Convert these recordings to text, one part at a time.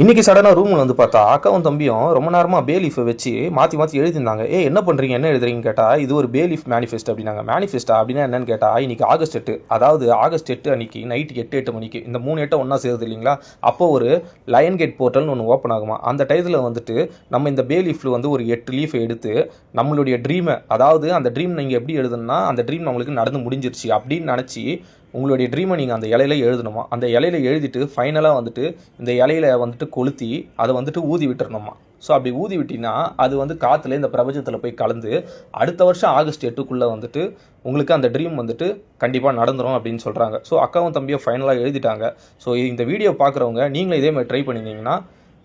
இன்னைக்கு சடனாக ரூமில் வந்து பார்த்தா அக்காவும் தம்பியும் ரொம்ப நேரமாக பே லீஃபை வச்சு மாற்றி மாற்றி எழுதிருந்தாங்க. என்ன பண்ணுறீங்க, என்ன எழுதுறீங்கன்னு கேட்டால், இது ஒரு பே லீஃப் மேனிஃபெஸ்ட் அப்படின்னாங்க. மேனிஃபெஸ்டா அப்படின்னா என்னன்னு கேட்டால், இன்னைக்கு ஆகஸ்ட் 8, அதாவது ஆகஸ்ட் 8 அன்னைக்கு நைட்டு 8 மணிக்கு இந்த 3 8 ஒன்றா சேருது இல்லைங்களா? அப்போ ஒரு லயன் கேட் போர்ட்டல்னு ஒன்று ஓப்பன் ஆகுமா. அந்த டயத்தில் வந்துட்டு நம்ம இந்த பே லீஃபில் வந்து ஒரு 8 லீஃபை எடுத்து நம்மளுடைய ட்ரீமை, அதாவது அந்த ட்ரீம் நீங்கள் எப்படி எழுதுனா அந்த ட்ரீம் நம்மளுக்கு நடந்து முடிஞ்சிருச்சு அப்படின்னு நினச்சி உங்களுடைய ட்ரீமை நீங்கள் அந்த இலையில எழுதணுமா. அந்த இலையில எழுதிட்டு ஃபைனலாக வந்துட்டு இந்த இலையில வந்துட்டு கொளுத்தி அதை வந்துட்டு ஊதி விட்டுறணுமா. ஸோ அப்படி ஊதி விட்டினா அது வந்து காற்றுல இந்த பிரபஞ்சத்தில் போய் கலந்து அடுத்த வருஷம் ஆகஸ்ட் 8க்குள்ளே வந்துட்டு உங்களுக்கு அந்த ட்ரீம் வந்துட்டு கண்டிப்பாக நடந்துடும் அப்படின்னு சொல்கிறாங்க. ஸோ அக்காவும் தம்பியும் ஃபைனலாக எழுதிட்டாங்க. ஸோ இந்த வீடியோ பார்க்குறவங்க நீங்களும் இதே மாதிரி ட்ரை பண்ணியிருந்தீங்கன்னா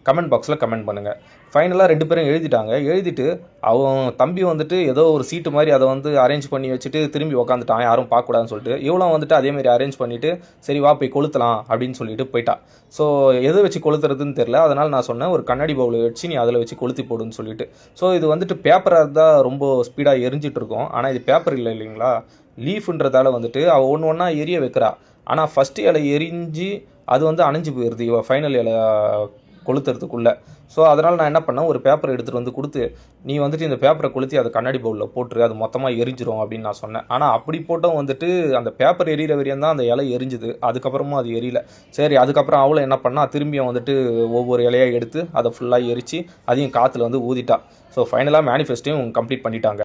கமெண்ட் பாக்ஸில் கமெண்ட் பண்ணுங்கள். ஃபைனலாக 2 பேரும் எழுதிட்டாங்க. எழுதிட்டு அவன் தம்பி வந்துட்டு ஏதோ ஒரு சீட்டு மாதிரி அதை வந்து அரேஞ்ச் பண்ணி வச்சுட்டு திரும்பி உக்காந்துட்டான், யாரும் பார்க்கக்கூடாதுன்னு சொல்லிட்டு. இவ்வளோ வந்துட்டு அதேமாதிரி அரேஞ்ச் பண்ணிவிட்டு சரி வா போய் கொளுத்தலாம் அப்படின்னு சொல்லிட்டு போயிட்டா. ஸோ எதை வச்சு கொளுத்துறதுன்னு தெரில. அதனால் நான் சொன்னேன் ஒரு கண்ணாடி பவுலை வச்சு நீ அதில் வச்சு கொளுத்தி போடுன்னு சொல்லிட்டு. ஸோ இது வந்துட்டு பேப்பராக தான் ரொம்ப ஸ்பீடாக எரிஞ்சிட்டு இருக்கும். ஆனால் இது பேப்பர் இல்லை இல்லைங்களா, லீஃப்ன்றதால வந்துட்டு அவள் ஒன்று ஒன்றா எரிய வைக்கிறா. ஆனால் ஃபஸ்ட்டு இலை எரிஞ்சு அது வந்து அணைஞ்சு போயிடுது இவள் ஃபைனல் இலை கொளுத்துறதுக்குள்ளே. ஸோ அதனால் நான் என்ன பண்ணேன், ஒரு பேப்பரை எடுத்துகிட்டு வந்து கொடுத்து நீ வந்துட்டு இந்த பேப்பரை கொளுத்தி அதை கண்ணாடி பவுலில் போட்டுரு, அது மொத்தமாக எரிஞ்சிரும் அப்படின்னு நான் சொன்னேன். ஆனால் அப்படி போட்டோம் வந்துட்டு அந்த பேப்பர் எரியிற வரையும் தான் அந்த இலை எரிஞ்சுது. அதுக்கப்புறமும் அது எரியல. சரி அதுக்கப்புறம் அவளை என்ன பண்ணா, திரும்பியும் வந்துட்டு ஒவ்வொரு இலையாக எடுத்து அதை ஃபுல்லாக எரித்து அதையும் காற்றுல வந்து ஊதிட்டா. ஸோ ஃபைனலாக மேனிஃபெஸ்ட்டையும் கம்ப்ளீட் பண்ணிட்டாங்க.